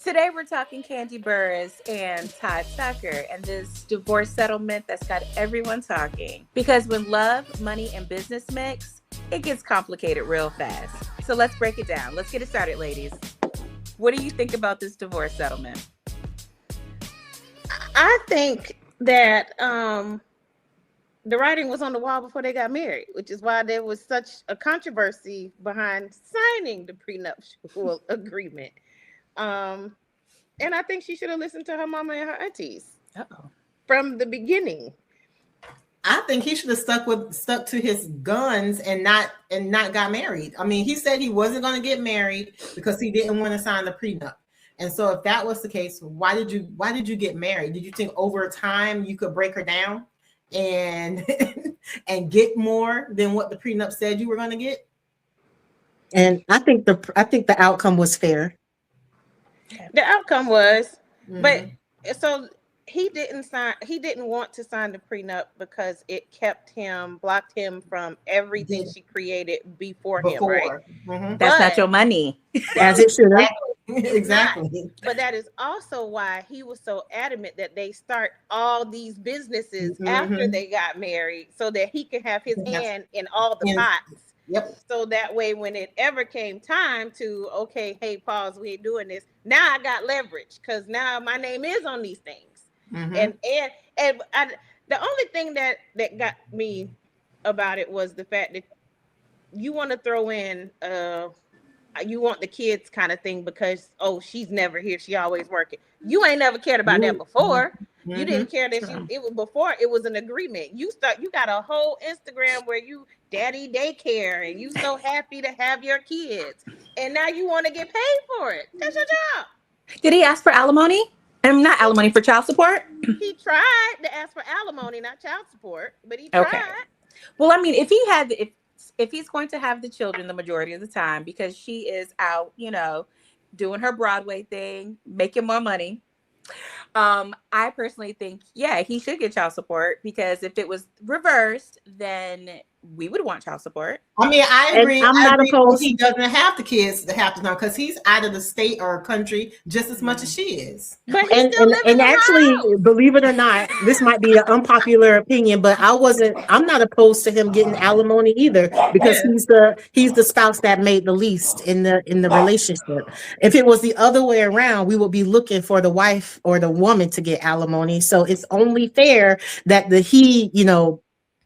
Today we're talking Kandi Burruss and Todd Tucker and this divorce settlement that's got everyone talking. Because when love, money, and business mix, it gets complicated real fast. So let's break it down. Let's get it started, ladies. What do you think about this divorce settlement? I think that the writing was on the wall before they got married, which is why there was such a controversy behind signing the prenuptial agreement. And I think she should have listened to her mama and her aunties from the beginning. I think he should have stuck to his guns and not got married. I mean, he said he wasn't going to get married because he didn't want to sign the prenup. And so if that was the case, why did you get married? Did you think over time you could break her down and and get more than what the prenup said you were going to get? And I think the outcome was fair. The outcome was, but so he didn't want to sign the prenup because it blocked him from everything she created before him, right? That's not your money. As it should have. Exactly. But that is also why he was so adamant that they start all these businesses after they got married so that he could have his hand in all the pots. Yep. So that way, when it ever came time to, okay, hey, pause, we ain't doing this. Now I got leverage because now my name is on these things. And the only thing that got me about it was the fact that you want to throw in, you want the kids kind of thing because, she's never here. She always working. You ain't never cared about that before. You didn't care that it was before. It was an agreement. You got a whole Instagram where you daddy daycare and you so happy to have your kids. And now you want to get paid for it. That's your job. Did he ask for alimony? Not alimony, for child support? He tried to ask for alimony, not child support, but he tried. Okay. Well, I mean, if he's going to have the children the majority of the time because she is out, doing her Broadway thing, making more money, I personally think, he should get child support because if it was reversed, then we would want child support. I mean, I agree. I'm not opposed. He doesn't have the kids to have to know because he's out of the state or country just as much as she is. But and actually, believe it or not, this might be an unpopular opinion, but I'm not opposed to him getting alimony either because he's the spouse that made the least in the relationship. If it was the other way around, we would be looking for the wife or the woman to get alimony. So it's only fair that he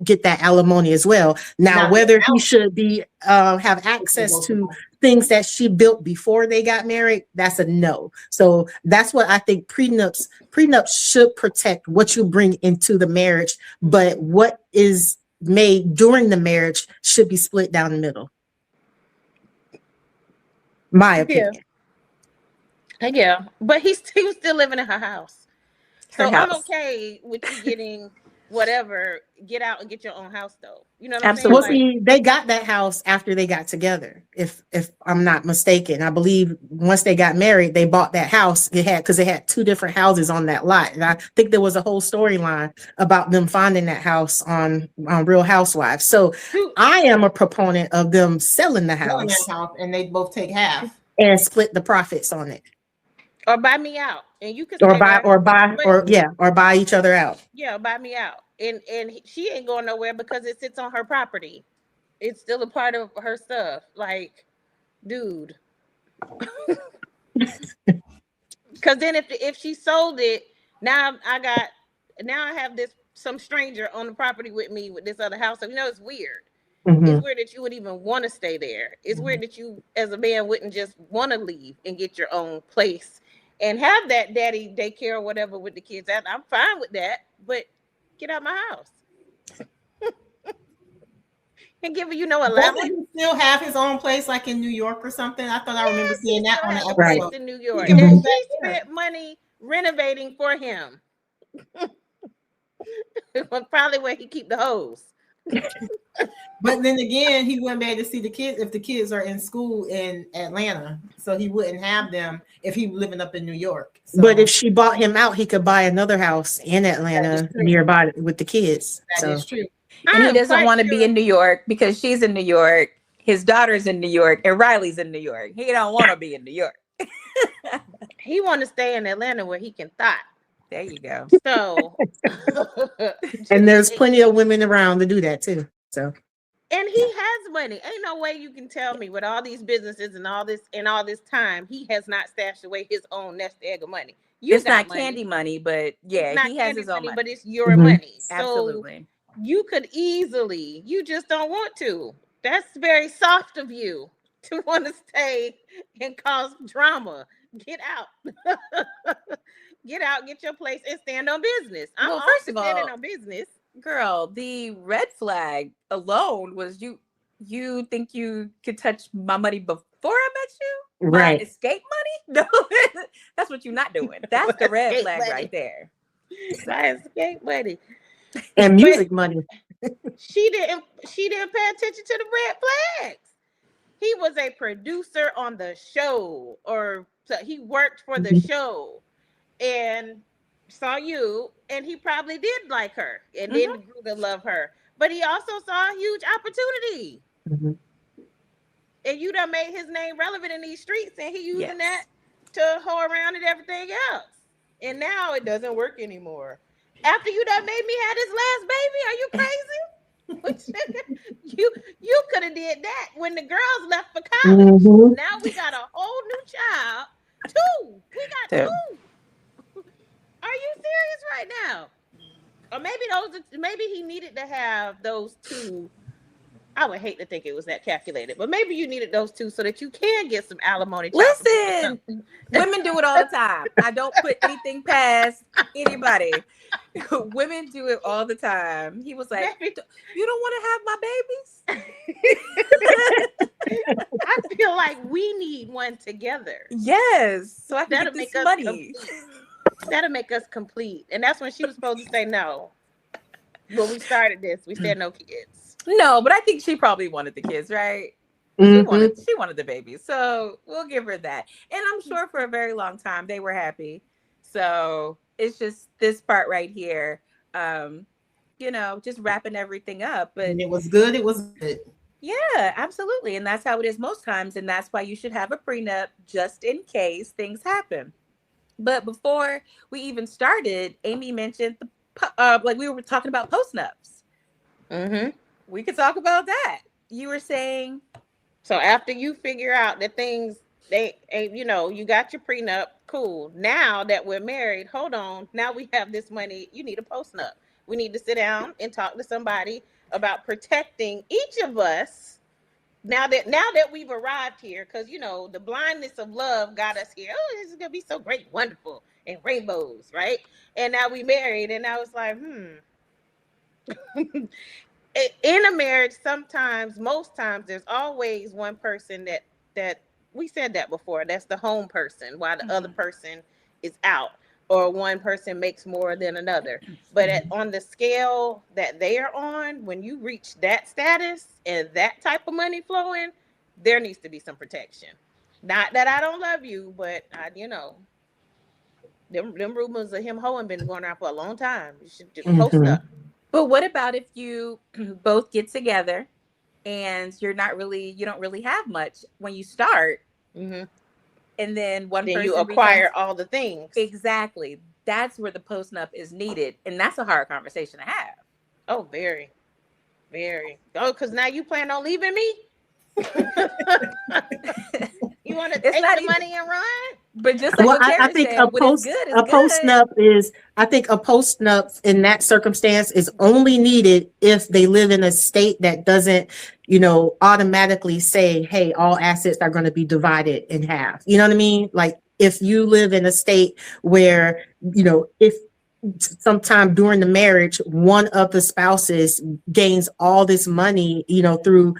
get that alimony as well. Now, whether he should be have access to things that she built before they got married, that's a no. So that's what I think prenups should protect what you bring into the marriage, but what is made during the marriage should be split down the middle. My opinion. Yeah, but he was still living in her house. So I'm okay with you getting whatever, get out and get your own house though. You know what I'm saying? Well, see, they got that house after they got together. If I'm not mistaken, I believe once they got married, they bought that house. Because they had two different houses on that lot, and I think there was a whole storyline about them finding that house on Real Housewives. So I am a proponent of them selling the house, and they both take half and split the profits on it. Or buy me out, and you can buy each other out. Yeah, buy me out, and she ain't going nowhere because it sits on her property. It's still a part of her stuff. Like, dude, because then if she sold it, now I have some stranger on the property with me with this other house. So it's weird. It's weird that you would even want to stay there. It's weird that you, as a man, wouldn't just want to leave and get your own place and have that daddy daycare or whatever with the kids. I'm fine with that, but get out my house. And give you allowance. Doesn't he still have his own place like in New York or something? I thought I remember seeing that on the episode. Right. In New York. And she spent money renovating for him. Probably where he keep the hose. But then again, he wouldn't be able to see the kids if the kids are in school in Atlanta. So he wouldn't have them if he was living up in New York. So, but if she bought him out, he could buy another house in Atlanta nearby with the kids. That is true. And he doesn't want to be in New York because she's in New York. His daughter's in New York and Riley's in New York. He don't want to be in New York. he want to stay in Atlanta where he can thought. There you go. So, And there's plenty of women around to do that too. So, and he has money. Ain't no way you can tell me with all these businesses and all this time, he has not stashed away his own nest egg of money. It's not Kandi money, but yeah, he has his own money. But it's your money. So absolutely. You could easily, you just don't want to. That's very soft of you to want to stay and cause drama. Get out. Get out, get your place, and stand on business. I'm all first of all, standing on business. Girl, the red flag alone was you think you could touch my money before I met you? Right. My escape money? No, that's what you're not doing. That's the red flag money. Right there. My escape money. And music money. She didn't pay attention to the red flags. He was a producer on the show, or so he worked for the show and saw you, and he probably did like her and then grew to love her. But he also saw a huge opportunity. And you done made his name relevant in these streets, and he using that to hoe around and everything else. And now it doesn't work anymore. After you done made me have this last baby, are you crazy? you could have did that when the girls left for college. Now we got a whole new child. Two. We got two. Are you serious right now? Or maybe he needed to have those two. I would hate to think it was that calculated, but maybe you needed those two so that you can get some alimony. Listen, women do it all the time. I don't put anything past anybody. Women do it all the time. He was like, you don't want to have my babies? I feel like we need one together. Yes. So I can get this money. That'll make us complete. And that's when she was supposed to say no. When we started this, we said no kids. No, but I think she probably wanted the kids, right? She wanted the baby. So we'll give her that. And I'm sure for a very long time they were happy. So it's just this part right here, just wrapping everything up. But and it was good. It was good. Yeah, absolutely. And that's how it is most times. And that's why you should have a prenup just in case things happen. But before we even started, Amy mentioned we were talking about post-nups. We could talk about that. You were saying. So after you figure out that things, you got your prenup, cool. Now that we're married, hold on. Now we have this money. You need a post-nup. We need to sit down and talk to somebody about protecting each of us. Now that we've arrived here, because the blindness of love got us here. Oh, this is gonna be so great, wonderful, and rainbows, right? And now we married, and I was like, In a marriage, most times, there's always one person that we said that before. That's the home person, while the other person is out, or one person makes more than another. But on the scale that they are on, when you reach that status and that type of money flowing, there needs to be some protection. Not that I don't love you, but them rumors of him hoeing been going around for a long time. You should just post up. But what about if you both get together and you don't really have much when you start, and then one person you acquire all the things. Exactly. That's where the post-nup is needed, and that's a hard conversation to have. Oh, very, very. Oh, because now you plan on leaving me. You want to take the money and run? But just like I think a post-nup in that circumstance is only needed if they live in a state that doesn't, automatically say, hey, all assets are going to be divided in half. You know what I mean? Like if you live in a state where, if sometime during the marriage, one of the spouses gains all this money, through,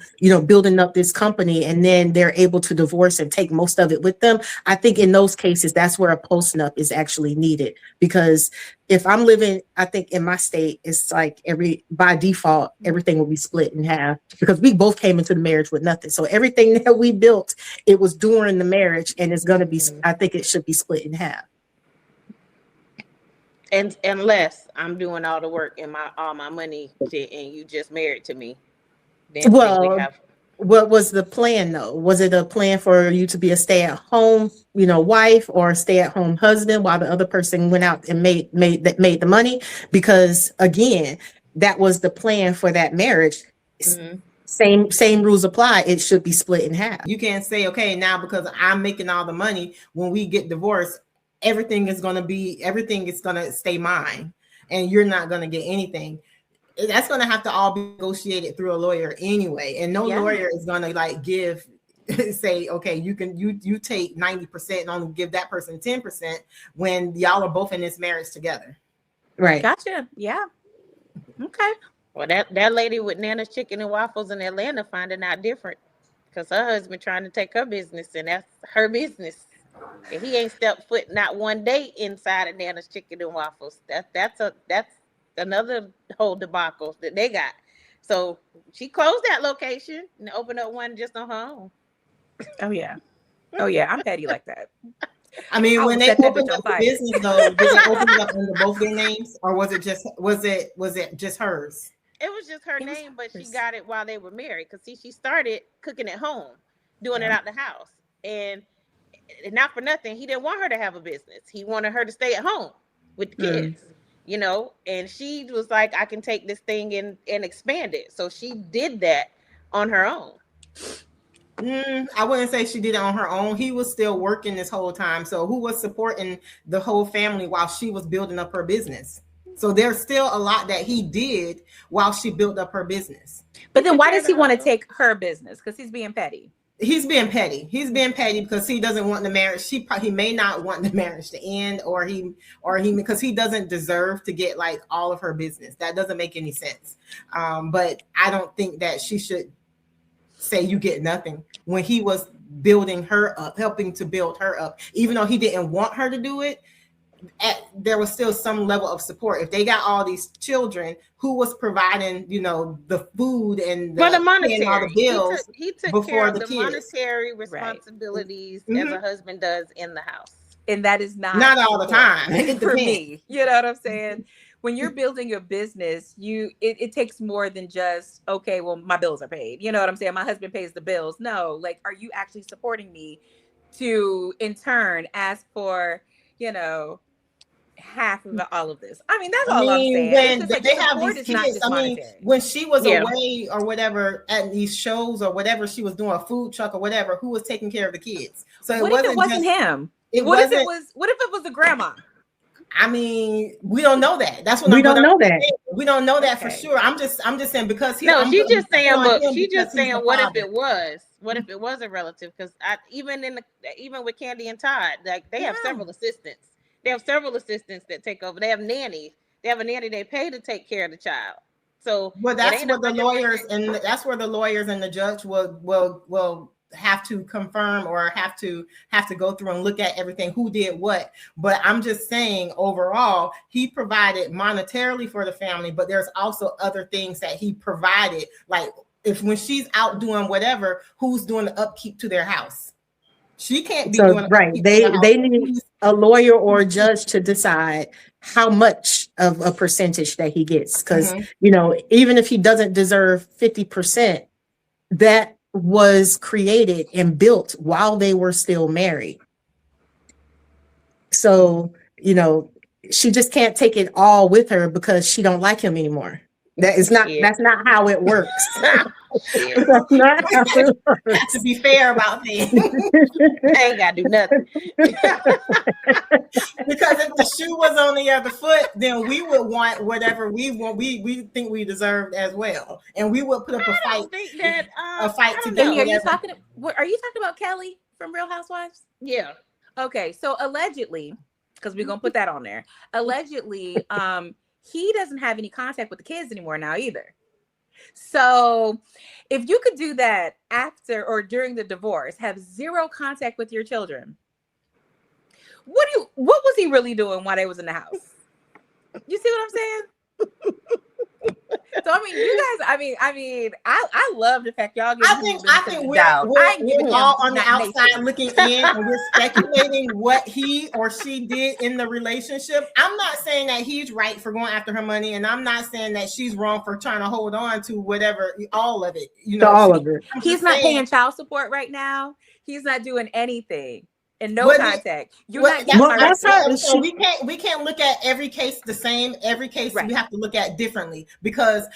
building up this company, and then they're able to divorce and take most of it with them. I think in those cases, that's where a post-nup is actually needed. Because if I'm living, I think in my state, it's like by default, everything will be split in half because we both came into the marriage with nothing. So everything that we built, it was during the marriage, and it's going to be, I think it should be split in half. And unless I'm doing all the work and all my money and you just married to me, then what was the plan though? Was it a plan for you to be a stay-at-home, wife, or a stay-at-home husband while the other person went out and made the money? Because again, that was the plan for that marriage. Mhm. Same rules apply. It should be split in half. You can't say, okay, now because I'm making all the money, when we get divorced, everything is going to stay mine, and you're not going to get anything. That's going to have to all be negotiated through a lawyer anyway, and no lawyer is going to like give say, okay, you take 90% and only give that person 10% when y'all are both in this marriage together. Right. Gotcha. Yeah. Okay. Well, that lady with Nana's Chicken and Waffles in Atlanta finding out different, because her husband trying to take her business, and that's her business. And he ain't stepped foot not one day inside of Nana's Chicken and Waffles. That's another whole debacle that they got. So she closed that location and opened up one just on her own. Oh yeah. Oh yeah. I'm petty like that. I mean, I when will they set that opened bitch on up the fire. business, though, did they open it up under both their names, or was it just hers? It was just her It was name, but she hers. got it while they were married. Because see, she started cooking at home, doing it out the house, and not for nothing, he didn't want her to have a business. He wanted her to stay at home with the kids, and she was like, I can take this thing and expand it. So she did that on her own. I wouldn't say she did it on her own. He was still working this whole time. So who was supporting the whole family while she was building up her business? So there's still a lot that he did while she built up her business. But then why does he want to take her business? Because he's being petty. He's being petty. He's being petty because he doesn't want the marriage. He may not want the marriage to end, or he because he doesn't deserve to get like all of her business. That doesn't make any sense. But I don't think that she should say you get nothing when he was building her up, helping to build her up. Even though he didn't want her to do it, there was still some level of support. If they got all these children, who was providing, the food and the monetary, and all the bills? He took before care of the the kids. monetary responsibilities as a husband does in the house. And that is not all the time. For me. You know what I'm saying? When you're building your business, it takes more than just, okay, well, my bills are paid. You know what I'm saying? My husband pays the bills. No, like, are you actually supporting me to, in turn, ask for, half of all of this? I mean, that's all I'm saying. When it's just they like have these kids, when she was away or whatever at these shows or whatever she was doing, a food truck or whatever, who was taking care of the kids? So what if it wasn't him? What if it was the grandma? I mean, we don't know that. That's what we don't know that. We don't know that for sure. I'm just saying because she's just saying, what if it was? What if it was a relative? Because even with Kandi and Todd, like they have several assistants. They have several assistants that take over. They have nannies. They have a nanny they pay to take care of the child. So, well, that's what the lawyers and the judge will have to confirm or have to go through and look at everything, who did what. But I'm just saying, overall, he provided monetarily for the family, but there's also other things that he provided, like when she's out doing whatever, who's doing the upkeep to their house? She can't be doing right. They need a lawyer or a judge to decide how much of a percentage that he gets, because even if he doesn't deserve 50%, that was created and built while they were still married. So, she just can't take it all with her because she don't like him anymore. That's not how it works. That's not how it works. To be fair about things. I ain't gotta do nothing. Because if the shoe was on the other foot, then we would want whatever we want. We think we deserved as well, and we would put up a fight. A fight to get. Are you talking about Kelly from Real Housewives? Yeah. Okay, so allegedly, because we're gonna put that on there. Allegedly, he doesn't have any contact with the kids anymore now either. So if you could do that after or during the divorce, have zero contact with your children, what was he really doing while they was in the house? You see what I'm saying? So I mean, you guys. I love the fact y'all give. I think we're all on the outside looking in, and we're speculating what he or she did in the relationship. I'm not saying that he's right for going after her money, and I'm not saying that she's wrong for trying to hold on to whatever, all of it. You know, all of it. He's not paying child support right now. He's not doing anything. And no contact. You're not getting so we can't look at every case the same. Every case we have to look at differently because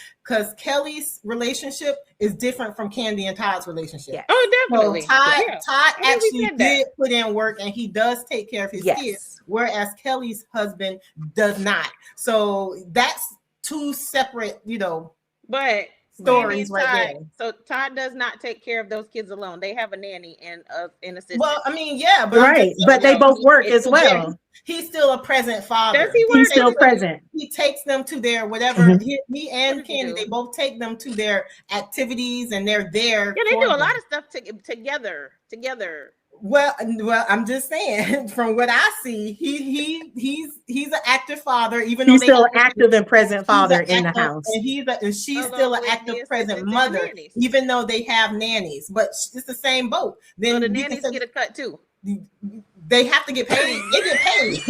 Kelly's relationship is different from Kandi and Todd's relationship. Yeah. Oh, definitely. So Todd actually did put in work and he does take care of his kids, whereas Kelly's husband does not. So that's two separate, but stories right there. So Todd does not take care of those kids alone. They have a nanny and an assistant. Well, I mean, yeah, but but they both work as well. He's still a present father. Does he work? He's still present. He takes them to their whatever. He and Kandi, they both take them to their activities, and they're there. Yeah, they do a lot of stuff together. Well, I'm just saying. From what I see, he's an active father, even though he's still an active and present father in the house, and she's still an active, present mother, even though they have nannies. But it's the same boat. Then the nannies get a cut too. They have to get paid. They get paid.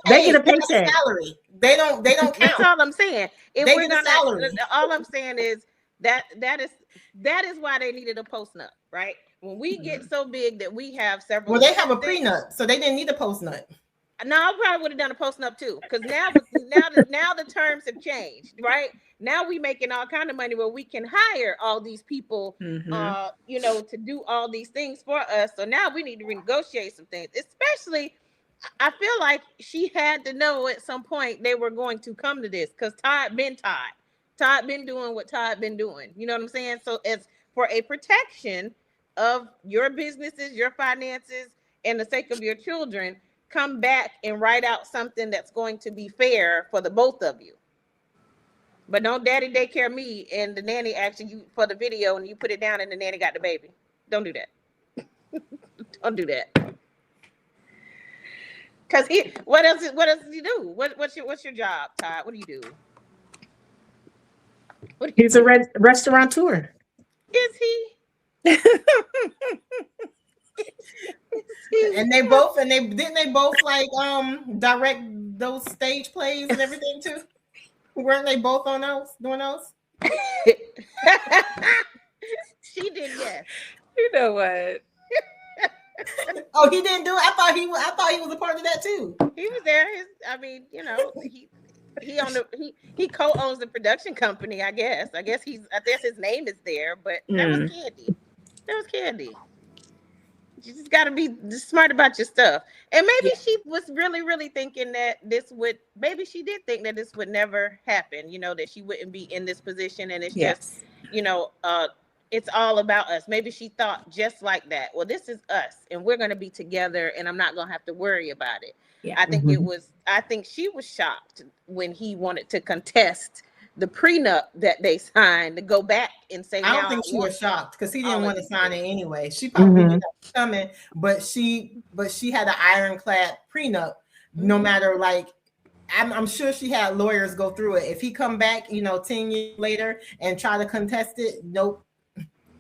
They get a paycheck. Salary. They don't count. That's all I'm saying. They get a salary. All I'm saying is that is why they needed a post-nut, right? When we get so big that we have several. Well, they have a prenup, so they didn't need a post-nut. No, I probably would have done a post-nut too, because now the terms have changed, right? Now we making all kind of money where we can hire all these people, to do all these things for us. So now we need to renegotiate some things. Especially, I feel like she had to know at some point they were going to come to this, because Todd been doing what Todd been doing. You know what I'm saying? So it's for a protection of your businesses, your finances, and the sake of your children, come back and write out something that's going to be fair for the both of you. But don't daddy daycare me and the nanny actually you for the video and you put it down and the nanny got the baby. Don't do that. Don't do that. Cause what else does he do? What's your job, Todd? What do you do? He's a restaurateur. Is he? And they both like direct those stage plays and everything too? Weren't they both on those doing those? She did, yes. You know what? Oh, he didn't do it. I thought he was a part of that too. He was there. He co-owns the production company, I guess. I guess his name is there, but that was Kandi. That was Kandi. You just got to be smart about your stuff. And maybe she was really, really thinking that maybe she did think that this would never happen, that she wouldn't be in this position. And it's just, it's all about us. Maybe she thought just like that. Well, this is us and we're going to be together and I'm not going to have to worry about it. Yeah. I think she was shocked when he wanted to contest the prenup that they signed to go back and say. I don't think she was shocked because he didn't want to sign it anyway. She probably knew that was coming, but she had an ironclad prenup. No matter, like, I'm sure she had lawyers go through it. If he come back, 10 years later and try to contest it, nope.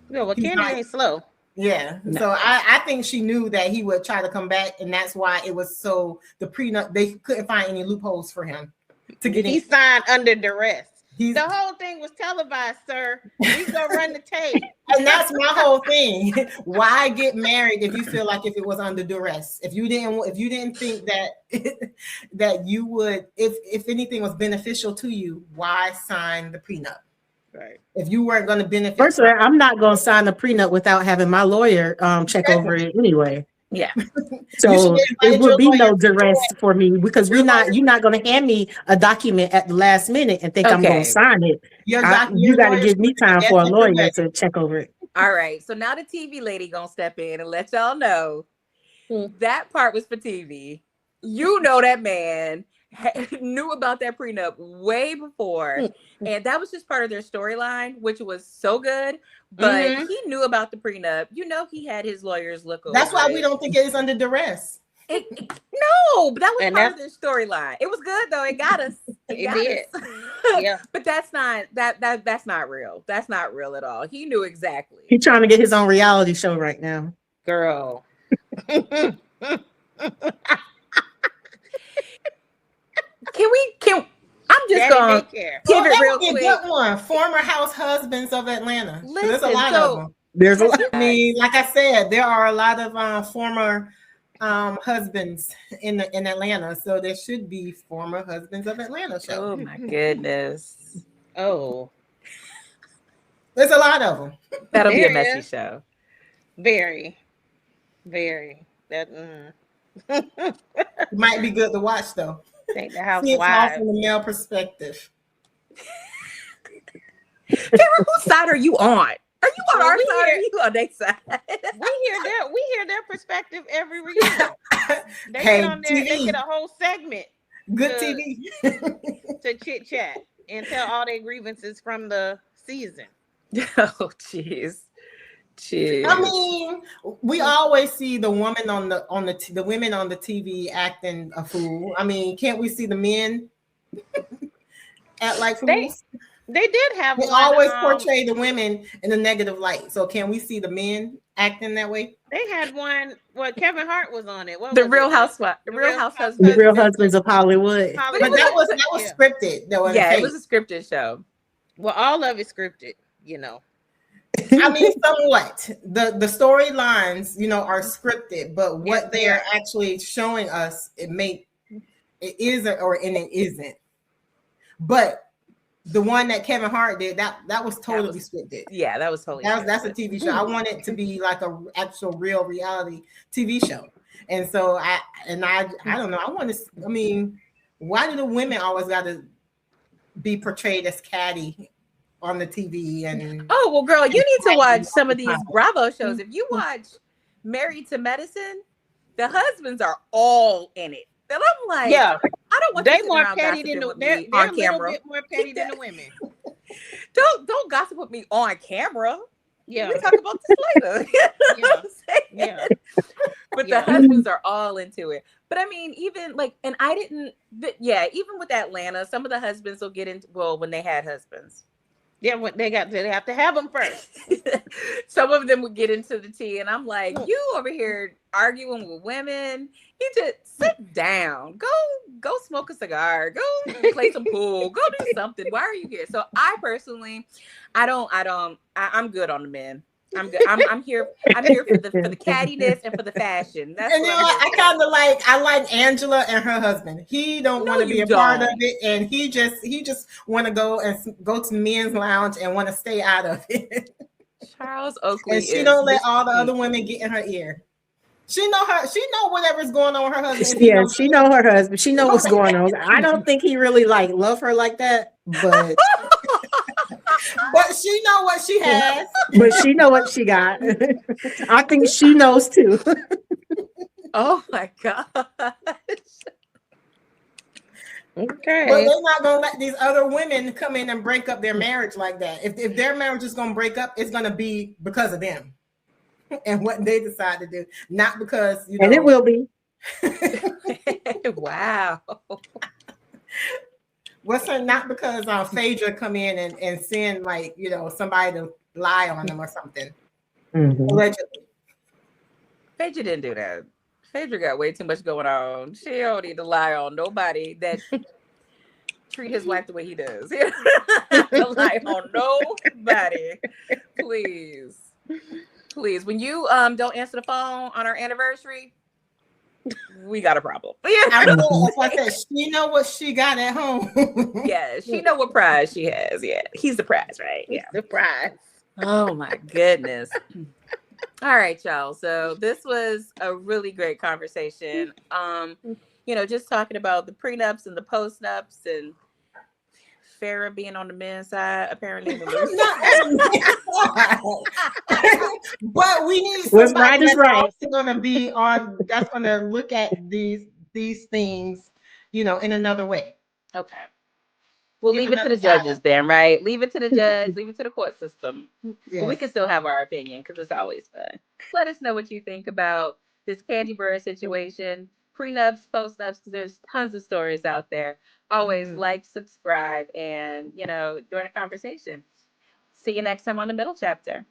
No, well, Kandi ain't slow. Yeah. No. So I think she knew that he would try to come back, and that's why it was the prenup. They couldn't find any loopholes for him to get in. He signed under duress. The whole thing was televised, sir. We go run the tape. And that's my whole thing. Why get married if you feel like if it was under duress? If you didn't think that you would, if anything was beneficial to you, why sign the prenup? Right. If you weren't going to benefit. First of all, I'm not going to sign the prenup without having my lawyer check over it anyway. Yeah. So it would be no duress for me because you're not going to hand me a document at the last minute and think I'm going to sign it. You got to give me time for a lawyer to check over it. All right. So now the TV lady going to step in and let y'all know that part was for TV. That man knew about that prenup way before, and that was just part of their storyline, which was so good. But he knew about the prenup. He had his lawyers look over. That's why we don't think it is under duress. No, but that was And part of their storyline. It was good though. It got us. It got did. us. Yeah. But that's not that's not real. That's not real at all. He knew exactly. He's trying to get his own reality show right now. Girl. Can I'm just Daddy gonna daycare. give it that real would be a quick. good one. Former house husbands of Atlanta. So there's a Listen, lot so- of them. There's a lot. I mean, like I said, there are a lot of former husbands in Atlanta, so there should be former husbands of Atlanta show. Oh my goodness. Oh, There's a lot of them. That'll be a There messy is. show. very, very. That It might be good to watch though. take the See it all housewives. from the male perspective. Kara, whose side are you on? Are you on Well, our we side or hear- are you on their side? We hear their perspective every reunion. They Hey, get on there, they TV. get a whole segment Good Good. TV. to chit chat and tell all their grievances from the season. Oh, jeez. Jeez. I mean, we always see the woman on the women on the TV acting a fool. I mean, can't we see the men act like They- fools? They did have We one. always portray the women in a negative light. So can we see the men acting that way? They had one. Well, Kevin Hart was on it. What The was Real it? Housewife, the The Real Real House Housewives. The husband. Real Husbands of Hollywood. But Hollywood. that was Yeah. scripted. That was Yeah, it fake. was a scripted show. Well, all of it scripted. You know. I mean, somewhat. The storylines, are scripted, but what Yes, they they're are. actually showing us, it isn't, and it isn't. But the one that Kevin Hart did, that was totally scripted. Yeah, that was totally. That's a scripted. TV show. I want it to be like a actual real reality TV show. And so I don't know. I want to. I mean, why do the women always got to be portrayed as catty on the TV? And Oh well, girl, you need to watch some of these Bravo shows. If you watch Married to Medicine, the husbands are all in it. And I'm like, Yeah, I don't want they you sitting more around petty gossiping than the. with They're me a on little camera. bit more petty than the women. Don't gossip with me on camera. Yeah, We talk about this later. You know what I'm saying? yeah. But Yeah. the husbands are all into it. But I mean, even like, and I didn't. But yeah, even with Atlanta, some of the husbands will get into. Well, when they had husbands. Yeah, what they have to have them first. Some of them would get into the tea, and I'm like, you over here arguing with women. You just sit down, go smoke a cigar, go play some pool, go do something. Why are you here? So I personally, I'm good on the men. I'm good. I'm here for the cattiness and for the fashion. That's And what you know, I'm I here for. kind of like Angela and her husband. He don't No, want to be you a part don't. of it, and he just want to go to men's lounge and want to stay out of it. Charles Oakley. And she is don't let Mr. all the other Pink. women get in her ear. She know whatever's going on with her husband. Yeah, she know her husband. She know what's going on. I don't think he really love her like that, but But she know what she has. she know what she got. I think she knows too. Oh my god. Okay. But they're not gonna let these other women come in and break up their marriage like that. If their marriage is gonna break up, it's gonna be because of them and what they decide to do, not because And it will be. Wow. What's her? Not because Phaedra come in and send somebody to lie on them or something. Mhm. Allegedly. Phaedra didn't do that. Phaedra got way too much going on. She don't need to lie on nobody that treat his wife the way he does. Don't lie on nobody. Please. Please. When you don't answer the phone on our anniversary, we got a problem. I know, like I said, she know what she got at home. Yeah, she know what prize she has. Yeah, he's the prize, right? Yeah. Surprise. Oh my goodness. All right, y'all. So this was a really great conversation. Just talking about the prenups and the postnups and Farrah being on the men's side, apparently. But we need What's somebody right is that's right. also gonna be on. That's gonna look at these things, in another way. Okay. We'll Give leave it to the another side. judges then, right? Leave it to the judge, leave it to the court system. But we Yes. can still have our opinion because it's always fun. Let us know what you think about this Kandi Burruss situation. prenups, post-nups. There's tons of stories out there. Always like, subscribe, and join the conversation. See you next time on the middle chapter.